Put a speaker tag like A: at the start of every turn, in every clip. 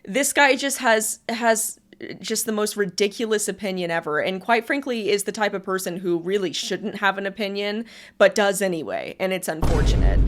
A: This guy just has just the most ridiculous opinion ever, and quite frankly is the type of person who really shouldn't have an opinion but does anyway, and it's unfortunate.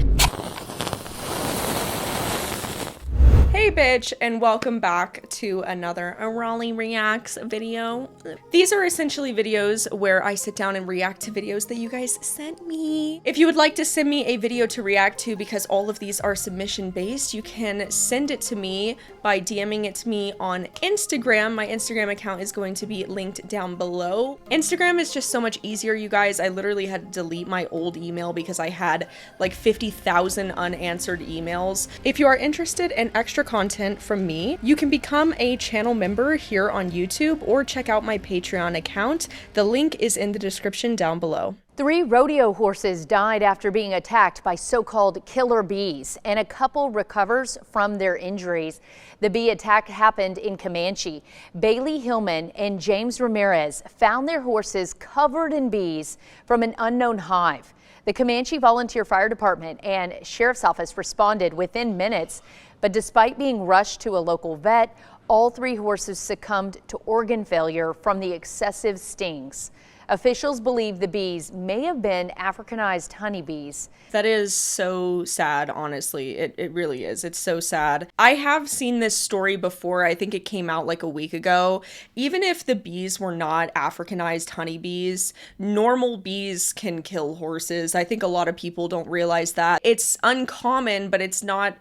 A: Hey bitch, and welcome back to another Raleigh Reacts video. These are essentially videos where I sit down and react to videos that you guys sent me. If you would like to send me a video to react to, because all of these are submission based, you can send it to me by DMing it to me on Instagram. My Instagram account is going to be linked down below. Instagram is just so much easier, you guys. I literally had to delete my old email because I had like 50,000 unanswered emails. If you are interested in extra content from me, you can become a channel member here on YouTube or check out my Patreon account. The link is in the description down below.
B: 3 rodeo horses died after being attacked by so-called killer bees, and a couple recovers from their injuries. The bee attack happened in Comanche. Bailey Hillman and James Ramirez found their horses covered in bees from an unknown hive. The Comanche Volunteer Fire Department and Sheriff's Office responded within minutes, but despite being rushed to a local vet, all 3 horses succumbed to organ failure from the excessive stings. Officials believe the bees may have been Africanized honeybees.
A: That is so sad, honestly. It really is. It's so sad. I have seen this story before. I think it came out like a week ago. Even if the bees were not Africanized honeybees, normal bees can kill horses. I think a lot of people don't realize that. It's uncommon, but it's not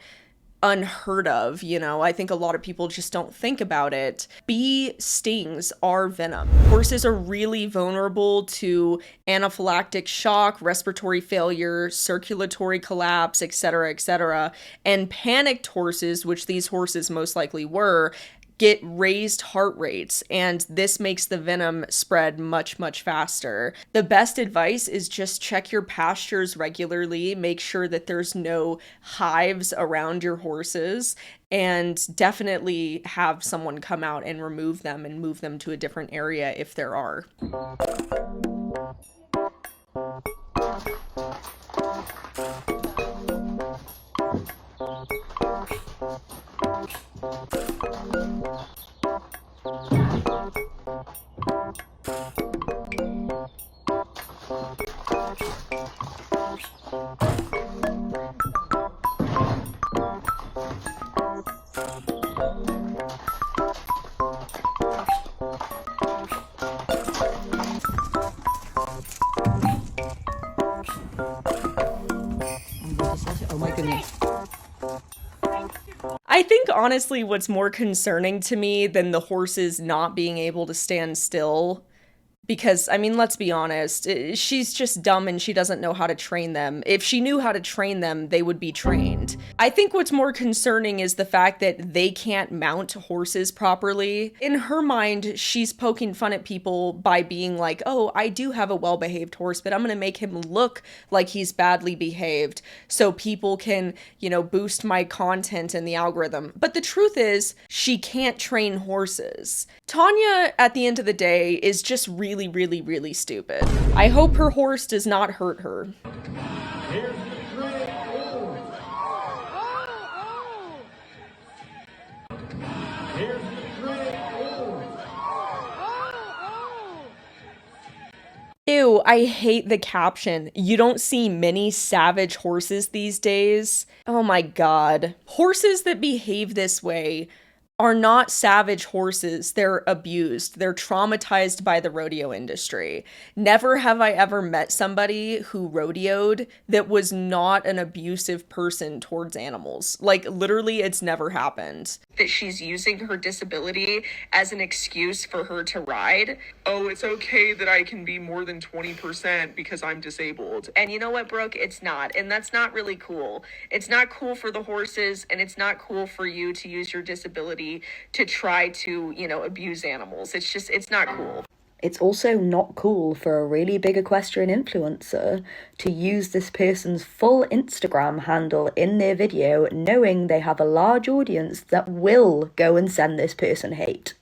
A: unheard of, you know. I think a lot of people just don't think about it. Bee stings are venom. Horses are really vulnerable to anaphylactic shock, respiratory failure, circulatory collapse, etc., etc. And panicked horses, which these horses most likely were, get raised heart rates, and this makes the venom spread much faster. The best advice is just check your pastures regularly, make sure that there's no hives around your horses, and definitely have someone come out and remove them and move them to a different area if there are.
C: Oh my goodness.
A: I think honestly what's more concerning to me than the horses not being able to stand still, because, I mean, let's be honest, she's just dumb and she doesn't know how to train them. If she knew how to train them, they would be trained. I think what's more concerning is the fact that they can't mount horses properly. In her mind, she's poking fun at people by being like, oh, I do have a well-behaved horse, but I'm gonna make him look like he's badly behaved so people can, you know, boost my content in the algorithm. But the truth is, she can't train horses. Tanya, at the end of the day, is just really stupid. I hope her horse does not hurt her.
D: Here's the trick. Here's the trick.
A: Ew, I hate the caption. You don't see many savage horses these days. Oh my god. Horses that behave this way are not savage horses. They're abused. They're traumatized by the rodeo industry. Never have I ever met somebody who rodeoed that was not an abusive person towards animals. Like, literally, it's never happened. That she's using her disability as an excuse for her to ride.
E: Oh, it's okay that I can be more than 20% because I'm disabled.
A: And you know what, Brooke? It's not. And that's not really cool. It's not cool for the horses, and it's not cool for you to use your disability to try to, you know, abuse animals. It's not cool.
C: It's also not cool for a really big equestrian influencer to use this person's full Instagram handle in their video, knowing they have a large audience that will go and send this person hate.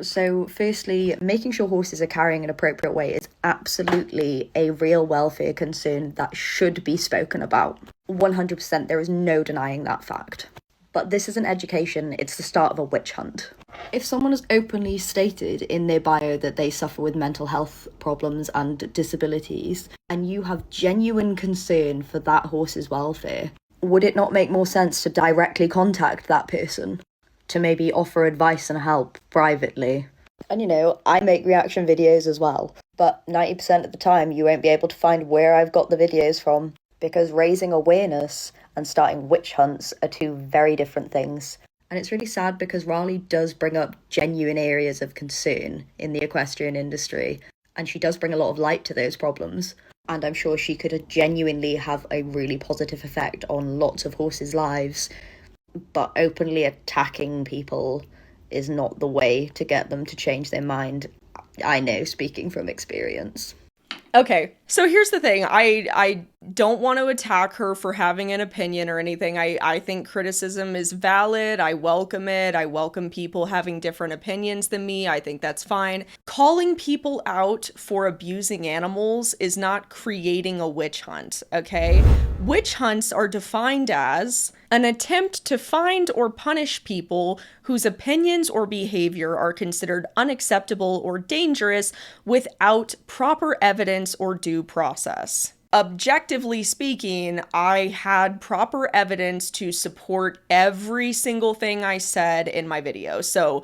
C: So firstly, making sure horses are carrying an appropriate weight is absolutely a real welfare concern that should be spoken about. 100%, there is no denying that fact. But this isn't education, it's the start of a witch hunt. If someone has openly stated in their bio that they suffer with mental health problems and disabilities, and you have genuine concern for that horse's welfare, would it not make more sense to directly contact that person? To maybe offer advice and help privately? And you know, I make reaction videos as well, but 90% of the time you won't be able to find where I've got the videos from, because raising awareness and starting witch hunts are two very different things. And it's really sad because Raleigh does bring up genuine areas of concern in the equestrian industry, and she does bring a lot of light to those problems. And I'm sure she could genuinely have a really positive effect on lots of horses' lives. But openly attacking people is not the way to get them to change their mind. I know, speaking from experience.
A: Okay, so here's the thing. I don't want to attack her for having an opinion or anything. I think criticism is valid. I welcome it. I welcome people having different opinions than me. I think that's fine. Calling people out for abusing animals is not creating a witch hunt, okay? Witch hunts are defined as an attempt to find or punish people whose opinions or behavior are considered unacceptable or dangerous without proper evidence or due process. Objectively speaking, I had proper evidence to support every single thing I said in my video. So,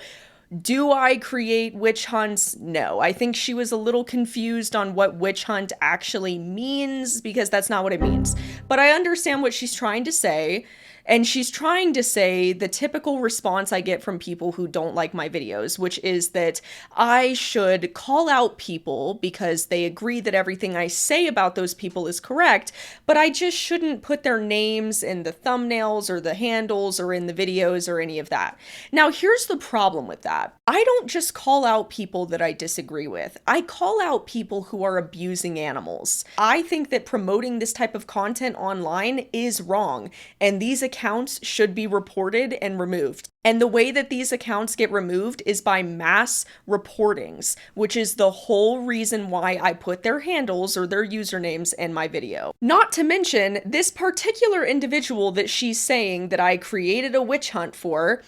A: do I create witch hunts? No. I think she was a little confused on what witch hunt actually means, because that's not what it means. But I understand what she's trying to say. And she's trying to say the typical response I get from people who don't like my videos, which is that I should call out people because they agree that everything I say about those people is correct, but I just shouldn't put their names in the thumbnails or the handles or in the videos or any of that. Now, here's the problem with that. I don't just call out people that I disagree with. I call out people who are abusing animals. I think that promoting this type of content online is wrong, and these accounts should be reported and removed. And the way that these accounts get removed is by mass reportings, which is the whole reason why I put their handles or their usernames in my video. Not to mention, this particular individual that she's saying that I created a witch hunt for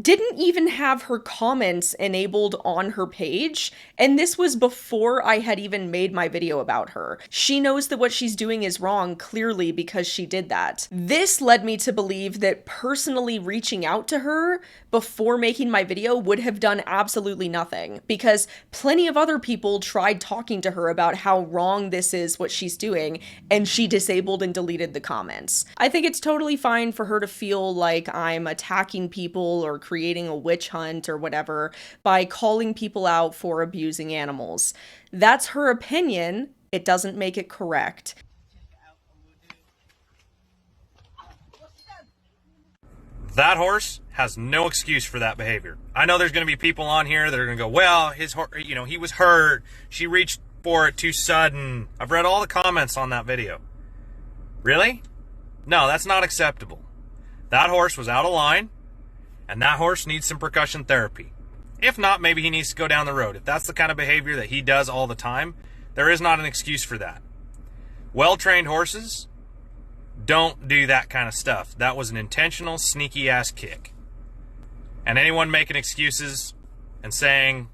A: didn't even have her comments enabled on her page, and this was before I had even made my video about her. She knows that what she's doing is wrong, clearly, because she did that. This led me to believe that personally reaching out to her before making my video would have done absolutely nothing, because plenty of other people tried talking to her about how wrong this is what she's doing, and she disabled and deleted the comments. I think it's totally fine for her to feel like I'm attacking people or creating a witch hunt or whatever by calling people out for abusing animals. That's her opinion. It doesn't make it correct.
F: That horse has no excuse for that behavior. I know there's going to be people on here that are going to go, well, his horse, he was hurt. She reached for it too sudden. I've read all the comments on that video. Really? No, that's not acceptable. That horse was out of line. And that horse needs some percussion therapy. If not, maybe he needs to go down the road. If that's the kind of behavior that he does all the time, there is not an excuse for that. Well-trained horses don't do that kind of stuff. That was an intentional, sneaky-ass kick. And anyone making excuses and saying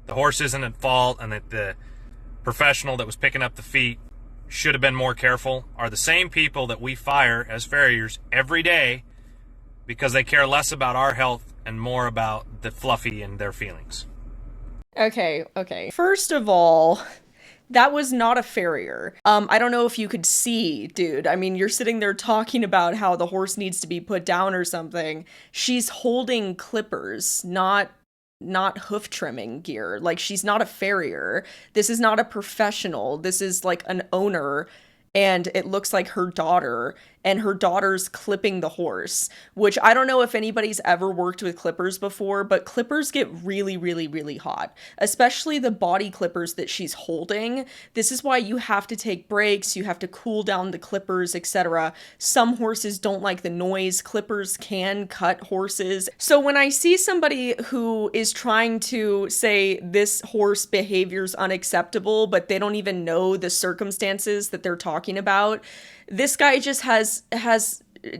F: the horse isn't at fault and that the professional that was picking up the feet should have been more careful are the same people that we fire as farriers every day because they care less about our health and more about the fluffy and their feelings.
A: Okay. First of all, that was not a farrier. I don't know if you could see, dude. I mean, you're sitting there talking about how the horse needs to be put down or something. She's holding clippers, not hoof trimming gear. Like, she's not a farrier. This is not a professional. This is like an owner, and it looks like her daughter, and her daughter's clipping the horse, which I don't know if anybody's ever worked with clippers before, but clippers get really, really, really hot, especially the body clippers that she's holding. This is why you have to take breaks, you have to cool down the clippers, etc. Some horses don't like the noise. Clippers can cut horses. So when I see somebody who is trying to say this horse behavior's unacceptable, but they don't even know the circumstances that they're talking about, this guy just has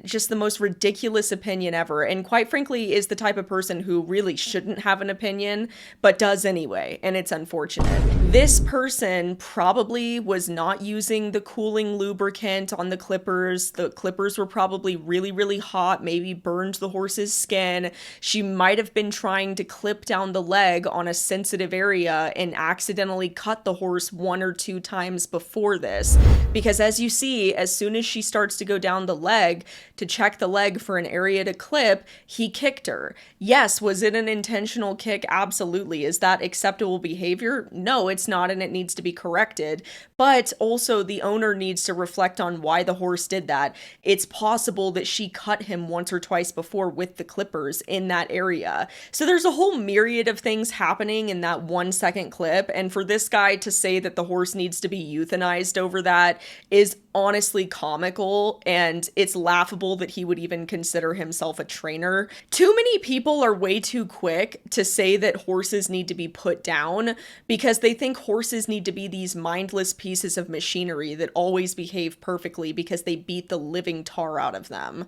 A: just the most ridiculous opinion ever. And quite frankly, is the type of person who really shouldn't have an opinion, but does anyway. And it's unfortunate. This person probably was not using the cooling lubricant on the clippers. The clippers were probably really, really hot, maybe burned the horse's skin. She might have been trying to clip down the leg on a sensitive area and accidentally cut the horse 1 or 2 times before this. Because as you see, as soon as she starts to go down the leg to check the leg for an area to clip, he kicked her. Yes, was it an intentional kick? Absolutely. Is that acceptable behavior? No, it's not, and it needs to be corrected. But also the owner needs to reflect on why the horse did that. It's possible that she cut him once or twice before with the clippers in that area. So there's a whole myriad of things happening in that 1-second clip, and for this guy to say that the horse needs to be euthanized over that is honestly comical, and it's laughable that he would even consider himself a trainer. Too many people are way too quick to say that horses need to be put down because they think horses need to be these mindless pieces of machinery that always behave perfectly because they beat the living tar out of them.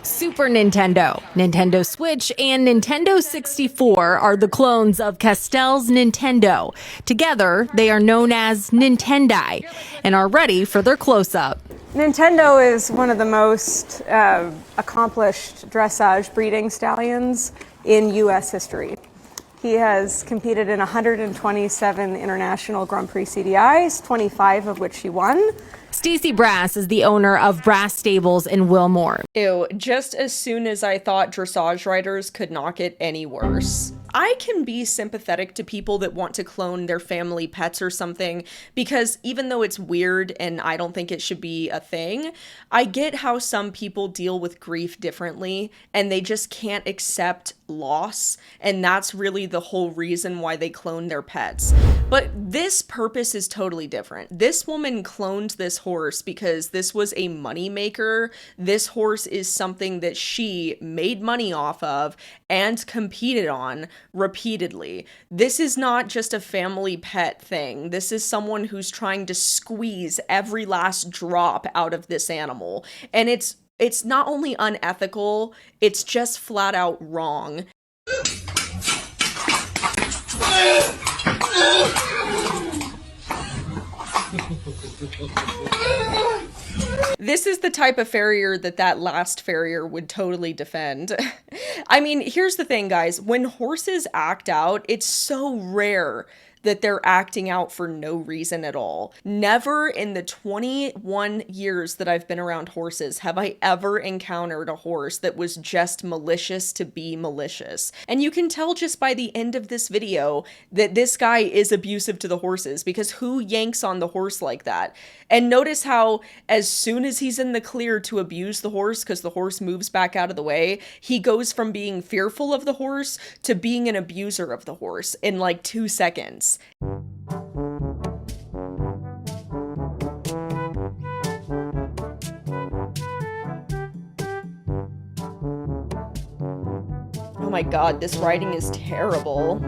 G: Super Nintendo, Nintendo Switch, and Nintendo 64 are the clones of Castell's Nintendo. Together, they are known as Nintendai and are ready for their close-up.
H: Nintendo is one of the most accomplished dressage breeding stallions in U.S. history. He has competed in 127 international Grand Prix CDIs, 25 of which he won.
G: Stacey Brass is the owner of Brass Stables in Wilmore.
A: Ew, just as soon as I thought dressage riders could not get any worse. I can be sympathetic to people that want to clone their family pets or something, because even though it's weird and I don't think it should be a thing, I get how some people deal with grief differently and they just can't accept loss, and that's really the whole reason why they clone their pets. But this purpose is totally different. This woman cloned this horse because this was a money maker. This horse is something that she made money off of and competed on repeatedly. This is not just a family pet thing. This is someone who's trying to squeeze every last drop out of this animal. And it's not only unethical, it's just flat out wrong. This is the type of farrier that last farrier would totally defend. I mean, here's the thing, guys. When horses act out, it's so rare that they're acting out for no reason at all. Never in the 21 years that I've been around horses have I ever encountered a horse that was just malicious to be malicious. And you can tell just by the end of this video that this guy is abusive to the horses, because who yanks on the horse like that? And notice how as soon as he's in the clear to abuse the horse because the horse moves back out of the way, he goes from being fearful of the horse to being an abuser of the horse in like 2 seconds. Oh my god, this writing is terrible.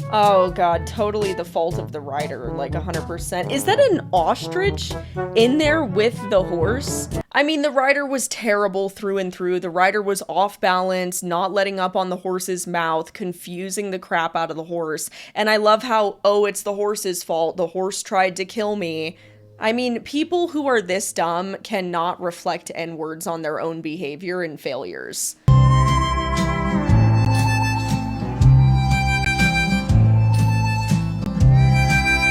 A: Oh god, totally the fault of the rider, like 100%. Is that an ostrich in there with the horse? I mean, the rider was terrible through and through. The rider was off balance, not letting up on the horse's mouth, confusing the crap out of the horse. And I love how, oh, it's the horse's fault. The horse tried to kill me. I mean, people who are this dumb cannot reflect N-words on their own behavior and failures.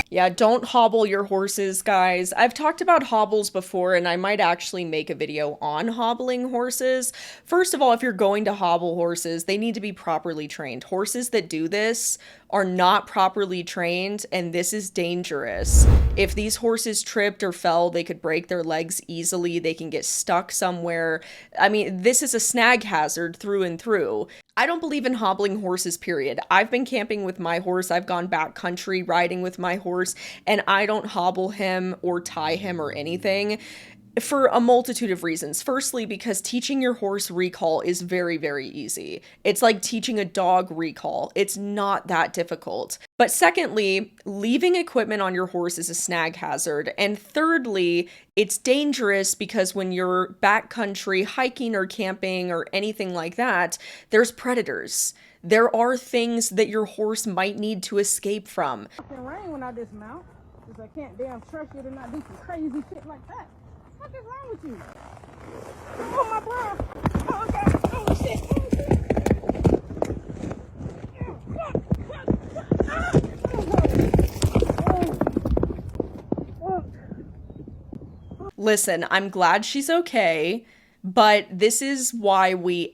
A: Yeah, don't hobble your horses, guys. I've talked about hobbles before, and I might actually make a video on hobbling horses. First of all, if you're going to hobble horses, they need to be properly trained. Horses that do this are not properly trained, and this is dangerous. If these horses tripped or fell, they could break their legs easily. They can get stuck somewhere. I mean, this is a snag hazard through and through. I don't believe in hobbling horses, period. I've been camping with my horse. I've gone backcountry riding with my horse, and I don't hobble him or tie him or anything. for a multitude of reasons. Firstly, because teaching your horse recall is very, very easy. It's like teaching a dog recall. It's not that difficult. But secondly, leaving equipment on your horse is a snag hazard. And thirdly, it's dangerous because when you're backcountry hiking or camping or anything like that, there's predators. There are things that your horse might need to escape from.
I: It can rain when I dismount, because I can't damn trust you to not do some crazy shit like that. What is wrong with you? Oh, my bra. Oh, God. Oh, shit. Oh, shit.
A: Listen, I'm glad she's okay, but this is why we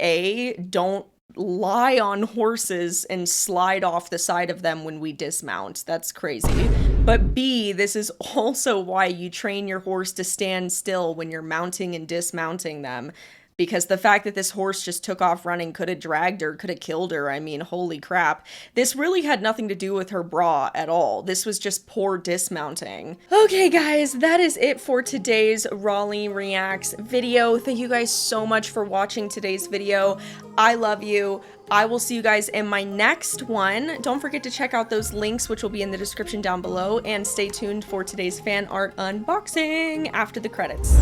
A: don't lie on horses and slide off the side of them when we dismount. That's crazy. But B, this is also why you train your horse to stand still when you're mounting and dismounting them. Because the fact that this horse just took off running could have dragged her, could have killed her. I mean, holy crap. This really had nothing to do with her bra at all. This was just poor dismounting. Okay, guys, that is it for today's Raleigh Reacts video. Thank you guys so much for watching today's video. I love you. I will see you guys in my next one. Don't forget to check out those links, which will be in the description down below. And stay tuned for today's fan art unboxing after the credits.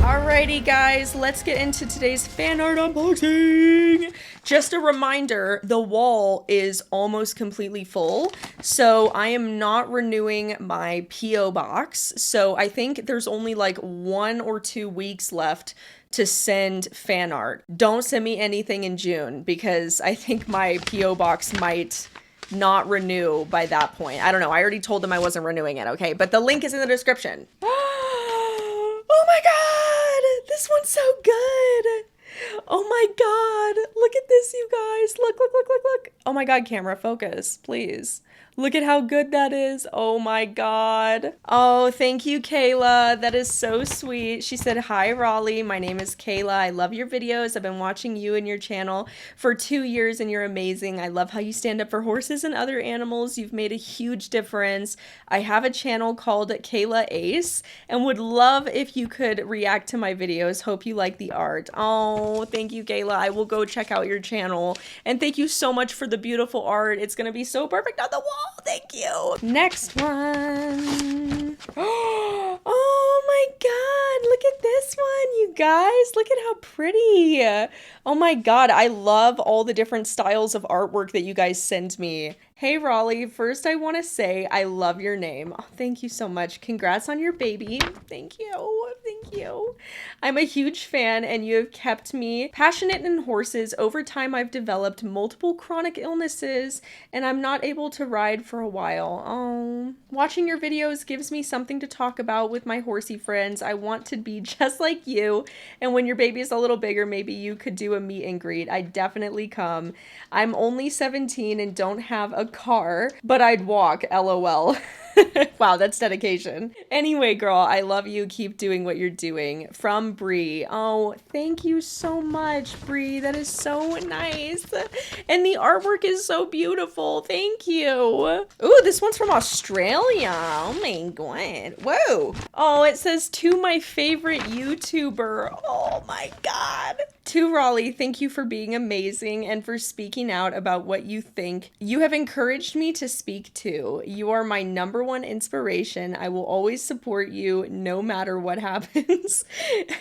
A: Alrighty guys, let's get into today's fan art unboxing. Just a reminder, the wall is almost completely full, so I am not renewing my P.O. box. So I think there's only like 1 or 2 weeks left to send fan art. Don't send me anything in June because I think my P.O. box might not renew by that point. I don't know. I already told them I wasn't renewing it, okay? But the link is in the description. Oh my god! This one's so good! Oh my god! Look at this, you guys! Look, look, look, look, look! Oh my god, camera, focus, please. Look at how good that is. Oh my god. Oh, thank you, Kayla. That is so sweet. She said, "Hi, Raleigh. My name is Kayla. I love your videos. I've been watching you and your channel for 2 years and you're amazing. I love how you stand up for horses and other animals. You've made a huge difference. I have a channel called Kayla Ace and would love if you could react to my videos. Hope you like the art." Oh, thank you, Kayla. I will go check out your channel. And thank you so much for the beautiful art. It's going to be so perfect on the wall. Thank you. Next one. Oh my god, look at this one, you guys. Look at how pretty. Oh my god, I love all the different styles of artwork that you guys send me. Hey Raleigh, first I want to say I love your name. Oh, thank you so much. Congrats on your baby. Thank you. Thank you. I'm a huge fan and you have kept me passionate in horses. Over time I've developed multiple chronic illnesses and I'm not able to ride for a while. Oh, watching your videos gives me something to talk about with my horsey friends. I want to be just like you, and when your baby is a little bigger, maybe you could do a meet and greet. I'd definitely come. I'm only 17 and don't have a car, but I'd walk, LOL. Wow, that's dedication. Anyway, girl, I love you. Keep doing what you're doing. From Bree. Oh, thank you so much, Bree. That is so nice. And the artwork is so beautiful. Thank you. Ooh, this one's from Australia. Oh my god. Whoa. Oh, it says, "To my favorite YouTuber." Oh my god. To Raleigh, thank you for being amazing and for speaking out about what you think. You have encouraged me to speak too. You are my #1 inspiration. I will always support you no matter what happens.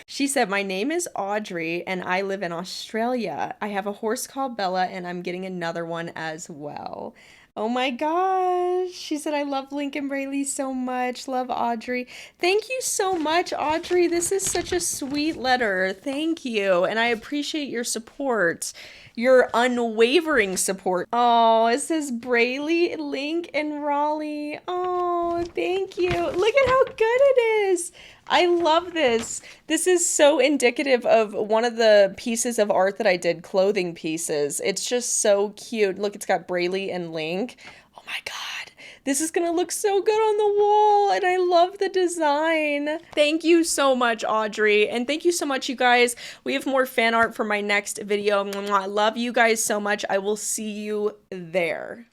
A: She said, "My name is Audrey and I live in Australia. I have a horse called Bella and I'm getting another one as well." Oh my gosh. She said, "I love Lincoln Rayleigh so much. Love Audrey." Thank you so much, Audrey. This is such a sweet letter. Thank you. And I appreciate your support. Your unwavering support. Oh, it says Brayley, Link, and Raleigh. Oh, thank you. Look at how good it is. I love this. This is so indicative of one of the pieces of art that I did, clothing pieces. It's just so cute. Look, it's got Brayley and Link. Oh my God. This is gonna look so good on the wall, and I love the design. Thank you so much, Audrey, and thank you so much, you guys. We have more fan art for my next video. I love you guys so much. I will see you there.